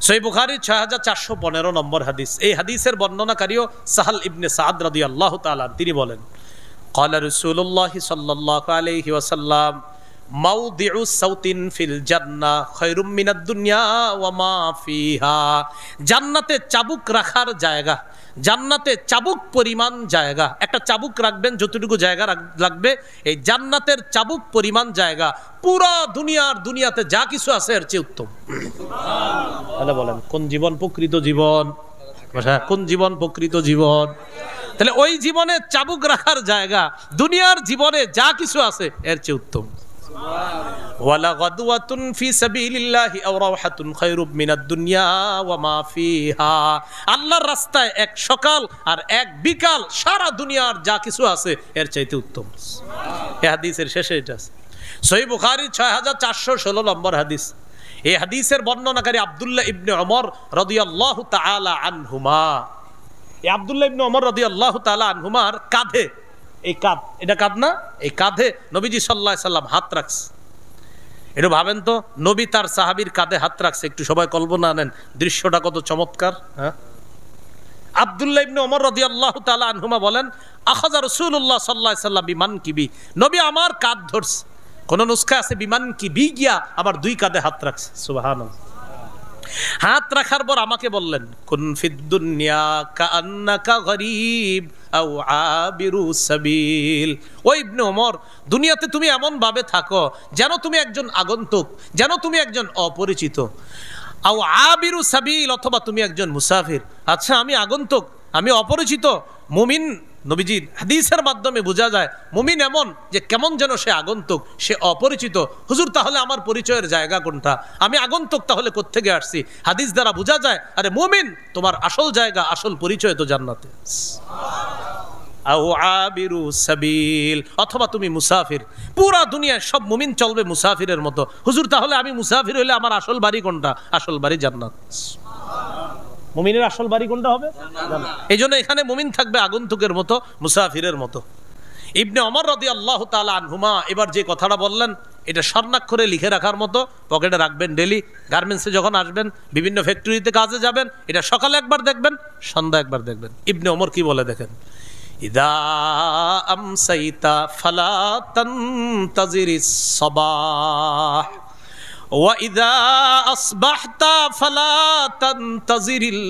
সহিহ বুখারী 6415 নম্বর হাদিস। এই হাদিসের বর্ণনাকারীও সাহাল ইবনে সাদ রাদিয়াল্লাহু তাআলা, তিনি বলেন, ক্বালা রাসূলুল্লাহ সাল্লাল্লাহু আলাইহি ওয়াসাল্লাম, মাউদিউ সাউতিন ফিল জান্নাহ খায়রুম মিনাদ দুনিয়া ওয়া মা ফিহা। জান্নাতে চাবুক রাখার জায়গা, জান্নাতে চাবুক পরিমাণ জায়গা, একটা চাবুক রাখবেন যতটুকু জায়গা লাগবে, এই জান্নাতের চাবুক পরিমাণ জায়গা পুরা দুনিয়াতে যা কিছু আছে এর চেয়ে উত্তম। তাহলে বলেন কোন জীবন প্রকৃত জীবন? কোন জীবন প্রকৃত জীবন? তাহলে ওই জীবনে চাবুক রাখার জায়গা দুনিয়ার জীবনে যা কিছু আছে এর চেয়ে উত্তম। ওয়ালা গাদওয়াতুন ফি সাবিলিল্লাহি আও রাওহাতুন খায়রুম মিনাদ দুনিয়া ওয়া মা ফিহা। আল্লাহর রাস্তায় এক সকাল আর এক বিকাল সারা দুনিয়ার যা কিছু আছে এর চাইতে উত্তম। এই হাদিসের শেষে এটা আছে, সহিহ বুখারী 6416 নম্বর হাদিস। এই হাদিসের বর্ণনাকারী আব্দুল্লাহ ইবনে ওমর রাদিয়াল্লাহু তাআলা আনহুমা। এই আব্দুল্লাহ ইবনে ওমর রাদিয়াল্লাহু তাআলা আনহুমার কাঁধে, এই কাঁধ, এটা কাঁধ না, এই কাঁধে নবীজি সাল্লাল্লাহু আলাইহি সাল্লাম হাত রাখছে। একটু ভাবেন তো, নবী তার সাহাবীর কাঁধে হাত রাখছে, একটু সবাই কল্পনা নেন দৃশ্যটা কত চমৎকার। হ্যাঁ, আব্দুল্লাহ ইবনে ওমর রাদিয়াল্লাহু তাআলা আনহুমা বলেন, আখাযা রাসূলুল্লাহ সাল্লাল্লাহু আলাইহি সাল্লাম বিমানকিবি, নবী আমার কাঁধ ধরছে। কোন নুসখা আছে বিমানকিবি গিয়া আবার দুই কাঁধে হাত রাখছে। সুবহানাল্লাহ। হাত রাখার পর আমাকে বললেন, কুন ফিদ দুনিয়া কাআন্নাকা গরীব আও আবিরু সাবিল। ও ইবনে ওমর, দুনিয়াতে তুমি এমন ভাবে থাকো যেন তুমি একজন আগন্তুক, যেন তুমি একজন অপরিচিত। আও আবিরু সাবিল, অথবা তুমি একজন মুসাফির। আচ্ছা, আমি আগন্তুক, আমি অপরিচিত। মুমিন, নবীজির হাদিসের মাধ্যমে বোঝা যায় মুমিন এমন যে কেমন যেন সে আগন্তুক, সে অপরিচিত। হুজুর, তাহলে আমার পরিচয়ের জায়গা কোনটা? আমি আগন্তুক, তাহলে কোত্থেকে আসছি? হাদিস দ্বারা বোঝা যায়, আরে মুমিন, তোমার আসল জায়গা, আসল পরিচয় তো জান্নাতে। আও আবিরু সাবিল, অথবা তুমি মুসাফির। পুরা দুনিয়ায় সব মুমিন চলবে মুসাফিরের মতো। হুজুর, তাহলে আমি মুসাফির হইলে আমার আসল বাড়ি কোনটা? আসল বাড়ি জান্নাত। মুমিনের আসল বাড়ি কোনটা হবে? এই জন্য এখানে মুমিন থাকবে আগন্তুকের মতো, মুসাফিরের মতো। ইবনে ওমর রাদিয়াল্লাহু তাআলা আনহুমা এবার যে কথাটা বললেন, এটা স্বর্ণাক্ষরে লিখে রাখার মতো, পকেটে রাখবেন। ডেলি গার্মেন্টসে যখন আসবেন, বিভিন্ন ফ্যাক্টরিতে কাজে যাবেন, এটা সকালে একবার দেখবেন, সন্ধ্যা একবার দেখবেন। ইবনে ওমর কি বলে দেখেন, ইদা আমসাইতা ফালা তানতাজিরিস সাবাহ ওয়া ইদা আসবাহতা ফালা তানতাজিরিল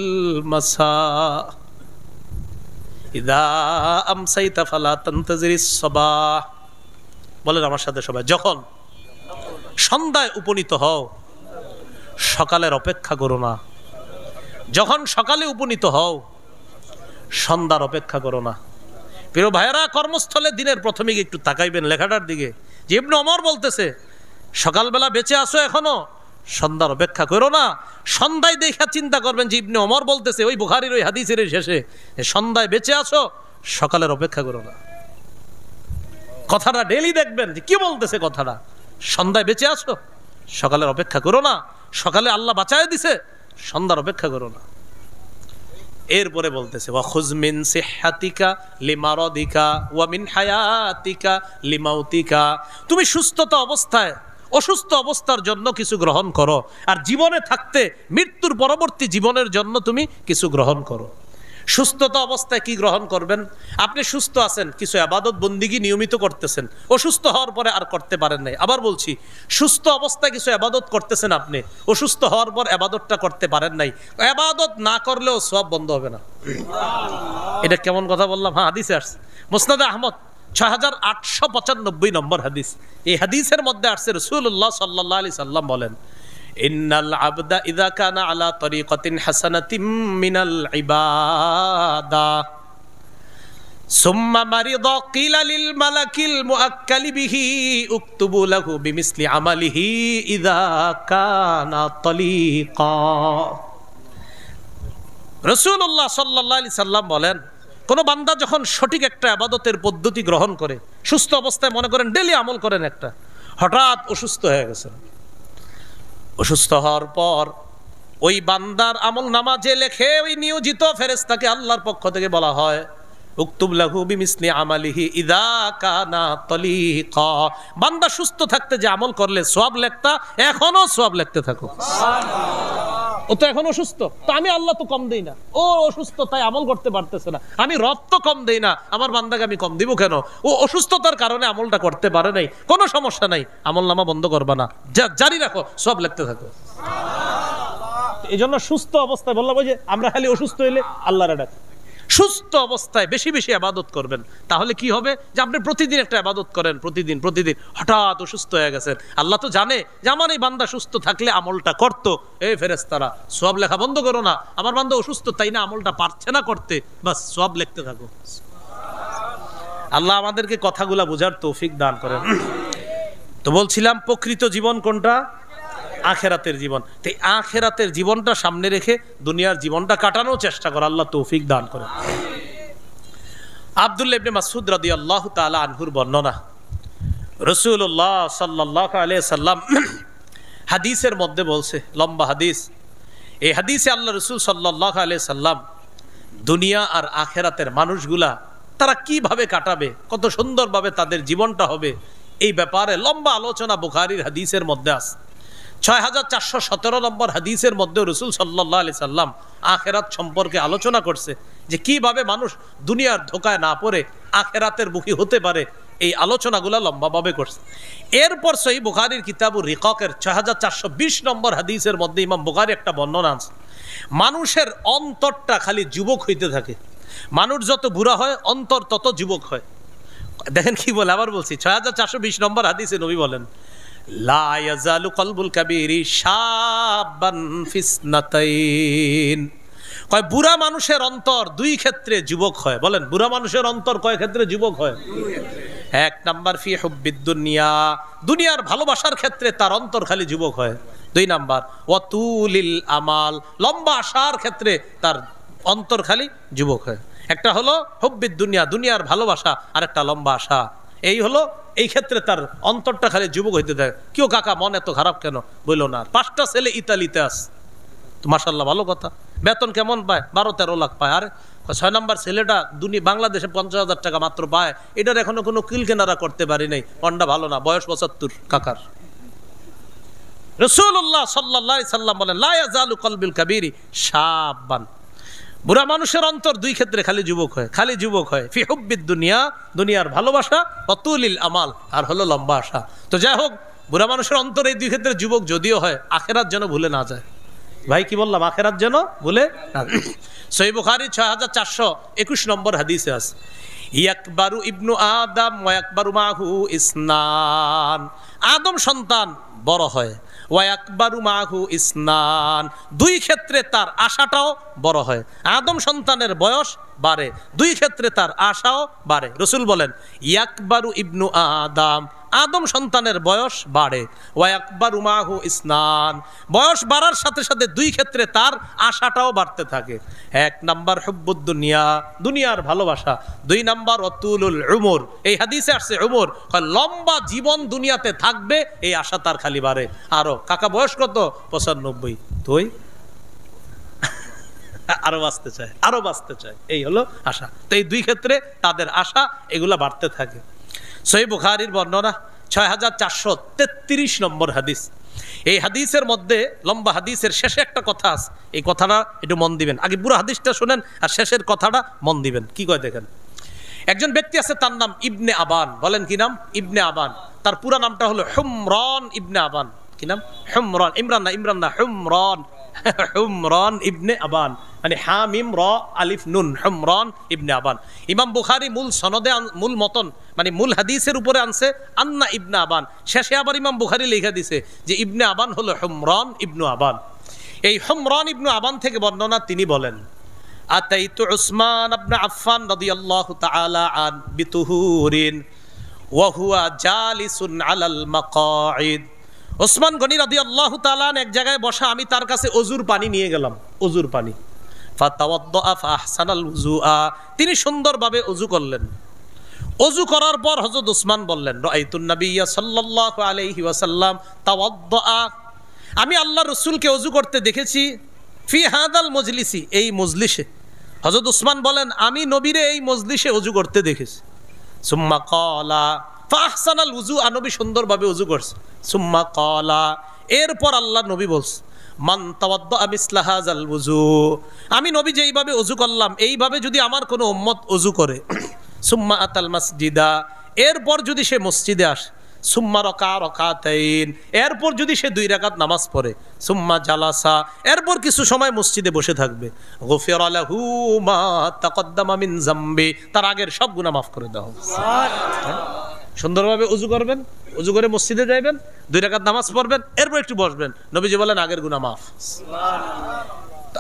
মাসা। ইদা আমসাইতা ফালা তানতাজিরিস সাবাহ। বলেন আমার সাথে সবাই, যখন সন্ধ্যায় উপনীত হও, সকালের অপেক্ষা করো না। যখন সকালে উপনীত হও, সন্ধ্যার অপেক্ষা করো না। প্রিয় ভাইয়েরা, কর্মস্থলে দিনের প্রথমে একটু তাকাইবেন লেখাটার দিকে, যে ইবনে ওমর বলতেছে সকালবেলা বেঁচে আসো এখনো, সন্ধ্যার অপেক্ষা করো না। সন্ধ্যায় দেখা চিন্তা করবেন যে ইবনে ওমর বলতেছে ওই বুখারীর ওই হাদিসের শেষে, সন্ধ্যায় বেঁচে আসো, সকালের অপেক্ষা করো না। কথাটা ডেলি দেখবেন যে কি বলতেছে কথাটা। সন্ধ্যায় বেঁচে আসো, সকালের অপেক্ষা করো না। সকালে আল্লাহ বাঁচায় দিছে, সন্ধ্যার অপেক্ষা করো না। এরপরে বলতেছে ওয়া খুয মিন সিহহাতিকা লিমারাদিকা ওয়া মিন হায়াতিকা লিমাউতিকা, তুমি সুস্থতা অবস্থায় অসুস্থ অবস্থার জন্য কিছু গ্রহণ করো, আর জীবনে থাকতে মৃত্যুর পরবর্তী জীবনের জন্য তুমি কিছু গ্রহণ করো। সুস্থতা অবস্থায় কি গ্রহণ করবেন? আপনি সুস্থ আছেন, কিছু ইবাদত বন্দিগি নিয়মিত করতেছেন, অসুস্থ হওয়ার পরে আর করতে পারেন নাই। আবার বলছি, সুস্থ অবস্থায় কিছু ইবাদত করতেছেন আপনি, অসুস্থ হওয়ার পর ইবাদতটা করতে পারেন নাই, ইবাদত না করলেও সওয়াব বন্ধ হবে না। এটা কেমন কথা বললাম? হ্যাঁ, হাদিসে আসছে, মুসনাদে আহমদ 6895 নম্বর হাদিস। এই হাদিসের মধ্যে আসছে রাসূলুল্লাহ সাল্লাল্লাহু আলাইহি সাল্লাম বলেন, ইন্নাল আবদা ইযা কানা আলা তরিকাতিন হাসানাতিন মিনাল ইবাদা সুম্মা মারিদা কিলা লিল মালাকিল মুআক্কালি বিহি উকতুবু লাহু বিমিসলি আমালিহি ইযা কানা তলিকা। রাসূলুল্লাহ সাল্লাল্লাহু আলাইহি সাল্লাম বলেন, কোন বান্দা যখন সঠিক একটা ইবাদতের পদ্ধতি গ্রহণ করে, সুস্থ অবস্থায় মনে করেন ডেইলি আমল করেন একটা, হঠাৎ অসুস্থ হয়ে গেছেন, অসুস্থ হওয়ার পর ওই বান্দার আমল নামা যে লেখে, ওই নিয়োজিত ফেরেশতাকে আল্লাহর পক্ষ থেকে বলা হয় উকতুব লাহু বিমিসলি আমালিহি ইযা কানা তলিকা। বান্দা সুস্থ থাকতে যে আমল করলে সওয়াব লেখতা, এখনো সওয়াব লিখতে থাকো। ও তো এখন অসুস্থ, তো আমি আল্লাহ তো কম দেই না, ও অসুস্থ তাই আমল করতে পারতেছে না, আমি রব তো কম দেই না, আমার বান্দাকে আমি কম দিব কেন? ও অসুস্থতার কারণে আমলটা করতে পারে নাই, কোনো সমস্যা নাই, আমল নামা বন্ধ করবা না, জারি রাখো, সব লিখতে থাকো। এই জন্য সুস্থ অবস্থায় বললাম, ওই যে আমরা খালি অসুস্থ হইলে আল্লাহরে ডাকি, সুস্থ অবস্থায় বেশি বেশি ইবাদত করবেন। তাহলে কি হবে? যে আপনি প্রতিদিন একটা ইবাদত করেন, প্রতিদিন হঠাৎ অসুস্থ হয়ে গেছেন, আল্লাহ তো জানে যে আমার এই বান্দা সুস্থ থাকলে আমলটা করতো, এই ফেরেশতারা সওয়াব লেখা বন্ধ করো না, আমার বান্দা অসুস্থ তাই না আমলটা পারছে না করতে, বাস সওয়াব লিখতে থাকো। আল্লাহ আমাদেরকে কথাগুলা বোঝার তৌফিক দান করেন। তো বলছিলাম প্রকৃত জীবন কোনটা? আখেরাতের জীবন। তাই আখেরাতের জীবনটা সামনে রেখে দুনিয়ার জীবনটা কাটানোর চেষ্টা করা, আল্লাহ তৌফিক দান করে। আব্দুল্লাহ ইবনে মাসউদ রাদিয়াল্লাহু তাআলা আনহুর বর্ণনা, রাসূলুল্লাহ সাল্লাল্লাহু আলাইহি সাল্লাম হাদিসের মধ্যে বলছে, লম্বা হাদিস, এই হাদিসে আল্লাহ রাসূল সাল্লাল্লাহু আলাইহি সাল্লাম দুনিয়া আর আখেরাতের মানুষগুলা তারা কিভাবে কাটাবে, কত সুন্দরভাবে তাদের জীবনটা হবে, এই ব্যাপারে লম্বা আলোচনা বুখারীর হাদিসের মধ্যে আছে। 6417 নম্বর হাদিসের মধ্যে রাসূল সাল্লাল্লাহু আলাইহি সাল্লাম আখিরাত সম্পর্কে আলোচনা করছে, যে কিভাবে মানুষ দুনিয়ার ধোকায় না পড়ে আখিরাতের মুখী হতে পারে, এই আলোচনাগুলো লম্বাভাবে করছে। এরপর সহিহ বুখারীর কিতাবুর রিকাকের 6420 নম্বর হাদিসের মধ্যে ইমাম বুখারী একটা বর্ণনা আছে, মানুষের অন্তরটা খালি যুবক হইতে থাকে, মানুষ যত বুড়া হয় অন্তর তত যুবক হয়। দেখেন কি বলে, আবার বলছি, 6420 নম্বর হাদিসে নবী বলেন, লা ইয়াজালু কলবুল কাবীরি শাবান ফিসনাতাইন। কয় বুড়া মানুষের অন্তর দুই ক্ষেত্রে যুবক হয়। বলেন, বুড়া মানুষের অন্তর কয় ক্ষেত্রে যুবক হয়? এক নাম্বার ফি হুব্বিদ দুনিয়া, দুনিয়ার ভালোবাসার ক্ষেত্রে তার অন্তর খালি যুবক হয়। দুই নাম্বার ওয়াতুলিল আমাল, লম্বা আশার ক্ষেত্রে তার অন্তর খালি যুবক হয়। একটা হলো হুব্বিদ দুনিয়া, দুনিয়ার ভালোবাসা, আর একটা লম্বা আশা। এই হলো, এই ক্ষেত্রে তার অন্তরটা খালি যুবক হইতে থাকে। কেউ কাকা মন এত খারাপ কেন? বললো না, 5টা ছেলে ইতালিতে আছে, তো মাশাআল্লাহ ভালো কথা, বেতন কেমন পায়? 12-13 লাখ পায়। আর 6 নম্বর ছেলেটা বাংলাদেশে 50,000 টাকা মাত্র পায়, এটার এখনো কোনো কিল কেনারা করতে পারি নাই, মনটা ভালো না, বয়স 75 কাকার। রাসূলুল্লাহ সাল্লাল্লাহু আলাইহি সাল্লাম বলেন, লা ইয়াজালু কলবুল কাবীরি শাবান, বুড়া মানুষের অন্তর দুই ক্ষেত্রে খালি যুবক হয়, খালি যুবক হয়। ফি হুব্বিদ দুনিয়া, দুনিয়ার ভালোবাসা, ওয়াতুলিল আমাল, আর হলো লম্বা আশা। তো যাই হোক, বুড়া মানুষের অন্তর এই দুই ক্ষেত্রে যুবক যদিও হয়, আখেরাত যেন ভুলে না যায়। ভাই কি বললাম? আখেরাত যেন ভুলে না। সহিহ বুখারী 6421 নম্বর হাদিসে আছে, ইয়াকবারু ইবনু আদম ওয়া ইয়াকবারু মাহু ইসনান, আদম সন্তান বড় হয়, ওয়া ইয়াকবারু মাহু ইসনান, দুই ক্ষেত্রে তার আশাটাও বড় হয়। আদম সন্তানের বয়স বাড়ে, দুই ক্ষেত্রে তার আশাও বাড়ে। রাসূল বলেন, ইয়াকবারু ইবনু আদম, আদম সন্তানের বয়স বাড়ে, ওয়া ইয়াকবারু মাহু ইসনান, বয়স বাড়ার সাথে সাথে দুই ক্ষেত্রে তার আশাটাও বাড়তে থাকে। এক নাম্বার হুব্বুদ দুনিয়া, দুনিয়ার ভালোবাসা। দুই নাম্বার ওয়াতুলুল উমর, এই হাদিসে আসছে উমর, লম্বা জীবন দুনিয়াতে থাকবে, এই আশা তার খালি বাড়ে। আরো কাকা বয়স কত? 95। তুই আরো বাঁচতে চায়, আরো বাঁচতে চায়, এই হলো আশা। তো এই দুই ক্ষেত্রে তাদের আশা এগুলা বাড়তে থাকে। সহিহ বুখারীর বর্ণনা 6433 নম্বর হাদিস। এই হাদিসের মধ্যে লম্বা হাদিসের শেষে একটা কথা আছে, এই কথাটা একটু মন দিবেন। আগে পুরো হাদিসটা শুনেন আর শেষের কথাটা মন দিবেন। কি কয় দেখেন, একজন ব্যক্তি আছে তার নাম ইবনে আবান। বলেন কি নাম? ইবনে আবান। তার পুরো নামটা হলো হুমরান ইবনে আবান। কি নাম? হুমরান। ইমরান না, হুমরান। হুমরান ইবনে আবান মানে হামিম র আলিফ নুন, হুমরান ইবনে আবান। ইমাম বুখারী মূল সনদে মূল মতন মানে মূল হাদিসের উপরে আনছে আন্না ইবনে আবান, শেষে আবার ইমাম বুখারী লেখা দিছে যে ইবনে আবান হলো হুমরান ইবনু আবান। এই হুমরান ইবনু আবান থেকে বর্ণনা, তিনি বলেন আতাইতু উসমান ইবনে আফফান রাদিয়াল্লাহু তাআলা আন বিতুহুরিন ওয়া হুয়া জালিসুন আলাল মাকাঈদ। ওসমান গনি রাদিয়াল্লাহু তাআলা এক জায়গায় বসা, আমি তার কাছে ওযুর পানি নিয়ে গেলাম, ওযুর পানি। ফাতাওয়াদ্দা ফাহসানাল উযুআ, তিনি সুন্দরভাবে ওযু করলেন। ওযু করার পর হযরত ওসমান বললেন রাআইতুন নাবিয়্যা সাল্লাল্লাহু আলাইহি ওয়াসাল্লাম তাওয়াদ্দা, আমি আল্লাহর রাসূলকে ওযু করতে দেখেছি। ফি হাদাল মজলিসি, এই মজলিসে। হযরত ওসমান বলেন আমি নবীরে এই মজলিসে ওযু করতে দেখেছি। সুম্মা ক্বালা ফাহসানাল উযুআ, নবী সুন্দরভাবে ওযু করছে। সুম্মা ক্বালা, এরপর আল্লাহ নবী বলছে মান তাওয়াদ্দা মিসলা হাযাল উযু, আমি নবী যেইভাবে ওযু করলাম এইভাবে যদি আমার কোনো উম্মত ওযু করে। সুম্মা আতাল মাসজিদা, এরপর যদি সে মসজিদে আসে। সুম্মা রাকা রাকাতাইন, এরপর যদি সে 2 রাকাত নামাজ পড়ে। সুম্মা জালাসা, এরপর কিছু সময় মসজিদে বসে থাকবে। গুফিরা লাহু মা তাকদ্দামা মিন যামবি, তার আগের সব গুনাহ মাফ করে দেওয়া হবে। সুন্দরভাবে ওযু করবেন, ওযু করে মসজিদে যাইবেন, 2 রাকাত নামাজ পড়বেন, এরপর একটু বসবেন, নবীজি বলেন আগের গুনাহ মাফ।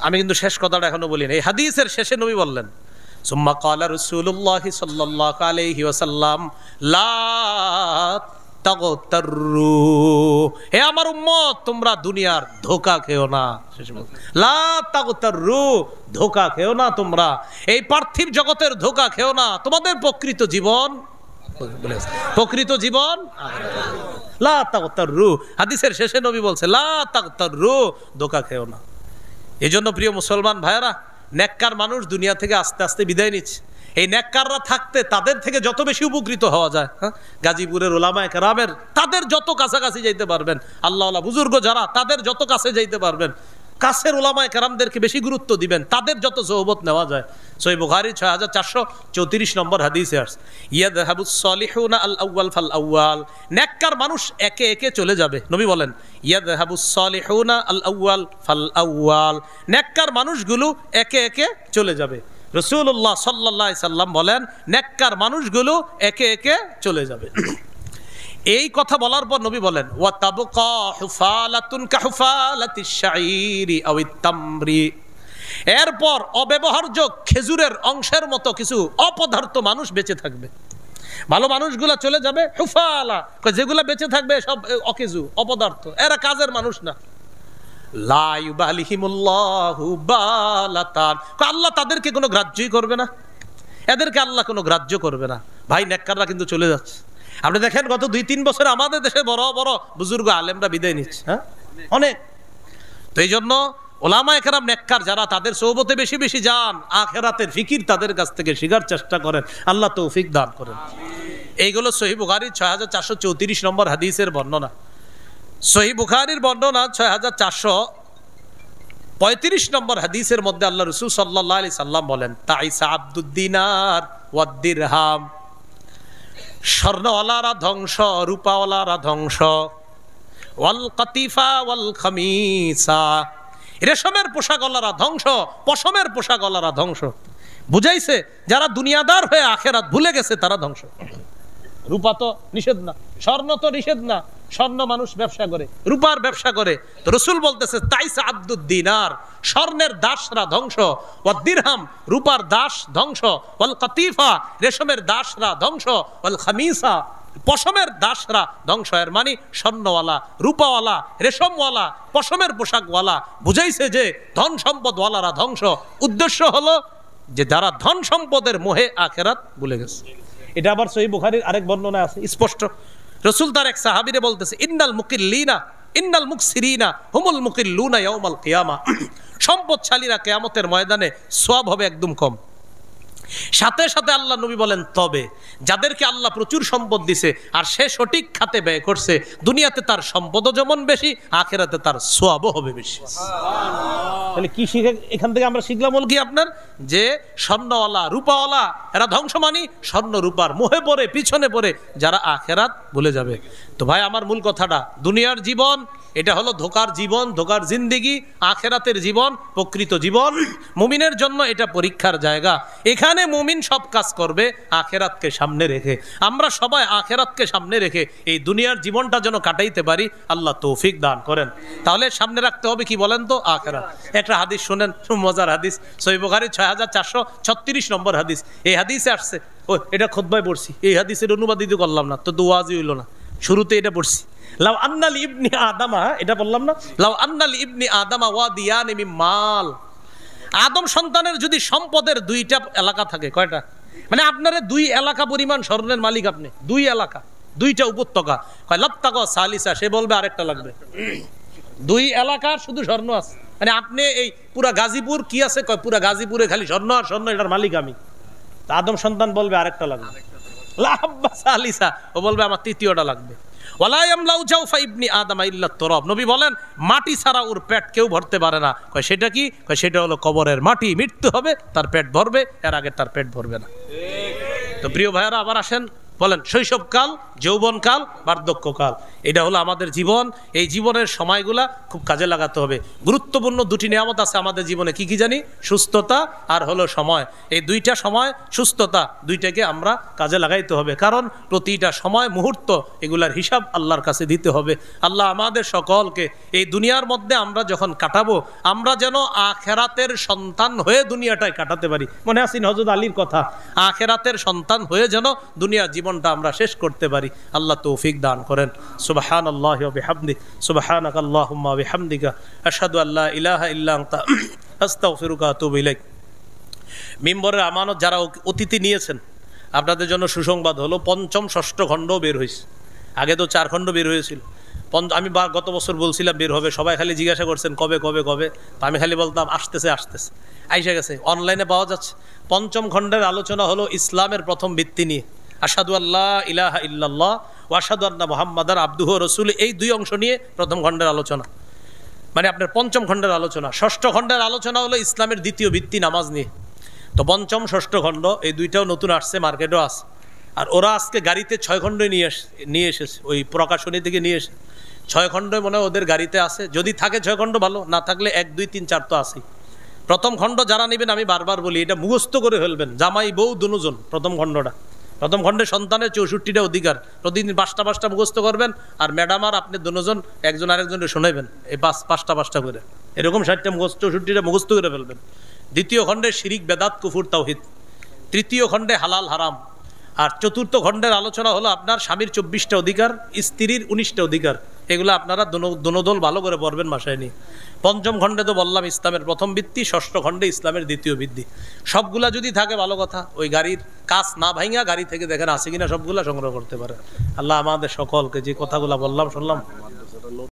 আমি কিন্তু শেষ কথাটা এখনো বলিনি। এই হাদিসের শেষে নবী বললেন সুম্মা ক্বালা রাসূলুল্লাহ সাল্লাল্লাহু আলাইহি ওয়াসাল্লাম লা তাগতাররু, হে আমার উম্মত তোমরা দুনিয়ার ধোঁকা খেও না। লা তাগতাররু, ধোঁকা খেও না তোমরা, এই পার্থিব জগতের ধোঁকা খেও না। তোমাদের প্রকৃত জীবন লা তাগতাররু। হাদিসের শেষে নবী বলছে লা তাগতাররু, ধোঁকা খেও না। এজন্য প্রিয় মুসলমান ভাইয়েরা, নেককার মানুষ দুনিয়া থেকে আস্তে আস্তে বিদায় নিচ্ছে। এই নেককাররা থাকতে তাদের থেকে যত বেশি উপকৃত হওয়া যায়, গাজীপুরের উলামায়ে কেরামের তাদের যত কাছাকাছি যাইতে পারবেন, আল্লাহওয়ালা বুজুর্গ যারা তাদের যত কাছে যাইতে পারবেন, কাছের উলামায়ে কেরামদেরকে বেশি গুরুত্ব দিবেন, তাদের যত সোহবত নেওয়া যায়। সহিহ বুখারী 6434 নম্বর হাদিসে আসছে ইয়াযহাবুস সালিহুনা আল আউয়াল ফাল আউয়াল, নেককার মানুষ একে একে চলে যাবে। নবী বলেন ইয়াযহাবুস সালিহুনা আল আউয়াল ফাল আউয়াল, নেককার মানুষগুলো একে একে চলে যাবে। রাসূলুল্লাহ সাল্লাল্লাহু আলাইহি সাল্লাম বলেন নেককার মানুষগুলো একে একে চলে যাবে। এই কথা বলার পর নবী বলেন ওয়া তাবকা হুফালাতুন কাহুফালাতিশ শাঈরি আওয়াত তামরি, এরপর অব্যবহার্য খেজুরের অংশের মতো কিছু অপদার্থ মানুষ বেঁচে থাকবে। ভালো মানুষগুলা চলে যাবে, হুফালা যেগুলা বেঁচে থাকবে সব অকেজু অপদার্থ, এরা কাজের মানুষ না। লা ইউবালিহিমুল্লাহু বালাতান, আল্লাহ তাদেরকে কোনো গ্রাহ্যই করবে না, এদেরকে আল্লাহ কোনো গ্রাহ্য করবে না। ভাই নেককাররা কিন্তু চলে যাচ্ছে। আপনি দেখেন গত 2-3 বছরে আমাদের দেশে বড় বড় বুজুর্গ আলেমরা বিদায় নিচ্ছে, হ্যাঁ অনেক। তো এই জন্য ওলামায়ে কেরাম নেককার যারা, তাদের সোহবতে বেশি বেশি যান, আখিরাতের ফিকির তাদের কাছ থেকে শেখার চেষ্টা করেন, আল্লাহ তৌফিক দান করেন। এইগুলো সহিহ বুখারীর 6434 নম্বর হাদিসের বর্ণনা। সহিহ বুখারীর বর্ণনা 6435 নম্বর হাদিসের মধ্যে আল্লাহ রাসূল সাল্লাল্লাহু আলাইহি সাল্লাম বলেন তাইসা আব্দুদ দিনার ওয়াদ দিরহাম, স্বর্ণওয়ালারা ধ্বংস, রূপাওয়ালারা ধ্বংস। ওয়াল কাতিফা ওয়াল খামিসা, রেশমের পোশাকওয়ালারা ধ্বংস, পশমের পোশাকওয়ালারা ধ্বংস। বুঝাইছে যারা দুনিয়াদার হয়ে আখিরাত ভুলে গেছে তারা ধ্বংস। রূপা তো নিষেধ না, স্বর্ণ তো নিষেধ না, স্বর্ণ মানুষ ব্যবসা করে, রূপার ব্যবসা করে। তো রাসূল বলতেছে তাইসা আব্দুদ দিনার, স্বর্ণের দাসরা ধ্বংস। ওয়াদ দিরহাম, রূপার দাস ধ্বংস। ওয়াল কাতিফা, রেশমের দাসরা ধ্বংস। ওয়াল খামিসা, পশমের দাসরা ধ্বংস। এর মানে স্বর্ণওয়ালা, রূপাওয়ালা, রেশমওয়ালা, পশমের পোশাকওয়ালা। বুঝাইছে যে ধন সম্পদওয়ালারা ধ্বংস। উদ্দেশ্য হলো যে যারা ধন সম্পদের মোহে আখিরাত ভুলে গেছে। এটা আবার সহিহ বুখারীর আরেক বর্ণনা আছে স্পষ্ট। রাসূল তার এক সাহাবীরে বলতেছে ইন্নাল মুকিল্লিনা ইন্নাল মুকসিরিনা হুমুল মুকিল্লুনা ইয়াউমাল কিয়ামা। সম্পদশালীরা কিয়ামতের ময়দানে সওয়াব হবে একদম কম। সাথে সাথে আল্লাহ নবী বলেন, তবে যাদেরকে আল্লাহ প্রচুর সম্পদ দিছে আর সে সঠিক খাতে ব্যয় করছে, দুনিয়াতে তার সম্পদও যেমন বেশি, আখিরাতে তার সওয়াবও হবে বেশি। তাহলে কি শিখে এখান থেকে আমরা শিখলাম হল কি আপনার, যে স্বর্ণওয়ালা রূপাওয়ালা এরা ধ্বংস, মানি স্বর্ণ রূপার মোহে পড়ে পিছনে পড়ে যারা আখিরাত ভুলে যাবে। তো ভাই আমার মূল কথাটা, দুনিয়ার জীবন এটা হলো ধোকার জীবন, ধোকার জিন্দেগি। আখেরাতের জীবন প্রকৃত জীবন। মুমিনের জন্য এটা পরীক্ষার জায়গা। এখানে মুমিন সব কাজ করবে আখেরাতকে সামনে রেখে। আমরা সবাই আখেরাতকে সামনে রেখে এই দুনিয়ার জীবনটা যেন কাটাইতে পারি, আল্লাহ তৌফিক দান করেন। তাহলে সামনে রাখতে হবে কি বলেন তো, আখেরাত। একটা হাদিস শুনেন, মজার হাদিস, সহিহ বুখারী 6436 নম্বর হাদিস। এই হাদিসে আসছে, ও এটা খুতবায় পড়ছি, এই হাদিসের অনুবাদ দিতে করলাম না, তো দুয়াজি হইল না, শুরুতে এটা পড়ছি। লাউ আন্নাল ইবনি আদামা, এটা বললাম না, লাউ আন্নাল ইবনি আদামা ওয়াদিয়ানি মিন মাল। আদম সন্তানের যদি সম্পদের দুইটা এলাকা থাকে, কয়টা? মানে আপনার 2 এলাকা পরিমাণ স্বর্ণের মালিক আপনি, 2 এলাকা, 2টা উপত্যকা, কয় লাত্তাকা সালিসা, সে বলবে আরেকটা লাগবে। 2 এলাকার শুধু স্বর্ণ আছে, মানে আপনি এই পুরা গাজীপুর কি আছে, কয় পুরা গাজীপুরে খালি স্বর্ণ আর স্বর্ণ, এটার মালিক আমি। আদম সন্তান বলবে আরেকটা লাগবে, লাব্বা সালিসা, ও বলবে আমার তৃতীয়টা লাগবে। নবী বলেন মাটি ছাড়া ওর পেট কেউ ভরতে পারে না। কয় সেটা কি? কয় সেটা হলো কবরের মাটি। মৃত্যু হবে, তার পেট ভরবে, এর আগে তার পেট ভরবে না। তো প্রিয় ভাইয়ারা আবার আসেন, বলেন শৈশবকাল, যৌবনকাল, বার্ধক্যকাল, এটা হলো আমাদের জীবন। এই জীবনের সময়গুলা খুব কাজে লাগাতে হবে। গুরুত্বপূর্ণ 2টি নিয়ামত আছে আমাদের জীবনে, কি কি জানি? সুস্থতা আর হলো সময়। এই 2টা সময়, সুস্থতা, 2টাকে আমরা কাজে লাগাইতে হবে, কারণ প্রতিটা সময় মুহূর্ত এগুলার হিসাব আল্লাহর কাছে দিতে হবে। আল্লাহ আমাদের সকলকে এই দুনিয়ার মধ্যে আমরা যখন কাটাবো, আমরা যেন আখেরাতের সন্তান হয়ে দুনিয়াটায় কাটাতে পারি। মনে আছেন হযরত আলীর কথা, আখেরাতের সন্তান হয়ে যেন দুনিয়ার জীবনটা আমরা শেষ করতে পারি। আল্লাহ তৌফিক দান করেন। সুবহানাল্লাহি ওয়া বিহামদিহি, সুবহানাকাল্লাহুম্মা ওয়া বিহামদিকা, আশহাদু আল্লা ইলাহা ইল্লা আনতা, আস্তাগফিরুকা ওয়া আতুবু ইলাইক। মিম্বরের আমানত যারা অতিথি নিয়েছেন, আপনাদের জন্য সুসংবাদ হলো 5ম 6ষ্ঠ খণ্ডও বের হয়েছে। আগে তো 4 খণ্ড বের হয়েছিল। আমি গত বছর বলছিলাম বের হবে, সবাই খালি জিজ্ঞাসা করছেন কবে কবে কবে, তো আমি খালি বলতাম আসতেছে আসতেছে, আইসা গেছে, অনলাইনে পাওয়া যাচ্ছে। 5ম খণ্ডের আলোচনা হলো ইসলামের প্রথম ভিত্তি নিয়ে, আশহাদু আল্লা ইলাহা ইল্লাল্লাহ ওয়া আশহাদু আন্না মুহাম্মাদার আবদুহু ওয়া রাসূলুহু, এই 2 অংশ নিয়ে প্রথম খণ্ডের আলোচনা, মানে আপনার 5ম খণ্ডের আলোচনা। 6ষ্ঠ খণ্ডের আলোচনা হলো ইসলামের দ্বিতীয় ভিত্তি, নামাজ নিয়ে। তো 5ম 6ষ্ঠ খণ্ড এই 2টাও নতুন আসছে, মার্কেটও আছে। আর ওরা আজকে গাড়িতে 6 খণ্ডই নিয়ে এসেছে, ওই প্রকাশনী থেকে নিয়ে এসে 6 খণ্ডই মনে হয় ওদের গাড়িতে আছে। যদি থাকে 6 খণ্ড ভালো, না থাকলে 1 2 3 4 তো আছেই। প্রথম খণ্ড যারা নেবেন, আমি বারবার বলি এটা মুখস্থ করে ফেলবেন, জামাই বউ দুজন। প্রথম খণ্ডটা, প্রথম খণ্ডে সন্তানের 64টা অধিকার, প্রতিদিন 5টা মুখস্থ করবেন। আর ম্যাডাম আর আপনি দুজন একজন আরেকজনকে শোনাবেন, এই 5টা করে, এরকম 60টা মুখস্থ, 64টা মুখস্থ করে ফেলবেন। দ্বিতীয় খণ্ডে শিরিক বেদাত কুফুর তাওহীদ, তৃতীয় খণ্ডে হালাল হারাম, আর চতুর্থ খণ্ডের আলোচনা হলো আপনার স্বামীর 24টা অধিকার, স্ত্রীর 19টা অধিকার। এগুলো আপনারা দোনোদল ভালো করে পড়বেন বাসায় নিয়ে। 5ম খণ্ডে তো বললাম ইসলামের প্রথম ভিত্তি, 6ষ্ঠ খণ্ডে ইসলামের দ্বিতীয় ভিত্তি। সবগুলা যদি থাকে ভালো কথা, ওই গাড়ির কাজ না ভাঙা গাড়ি থেকে দেখেন আছে কিনা সবগুলা সংগ্রহ করতে পারে। আল্লাহ আমাদের সকলকে যে কথাগুলা বললাম শুনলাম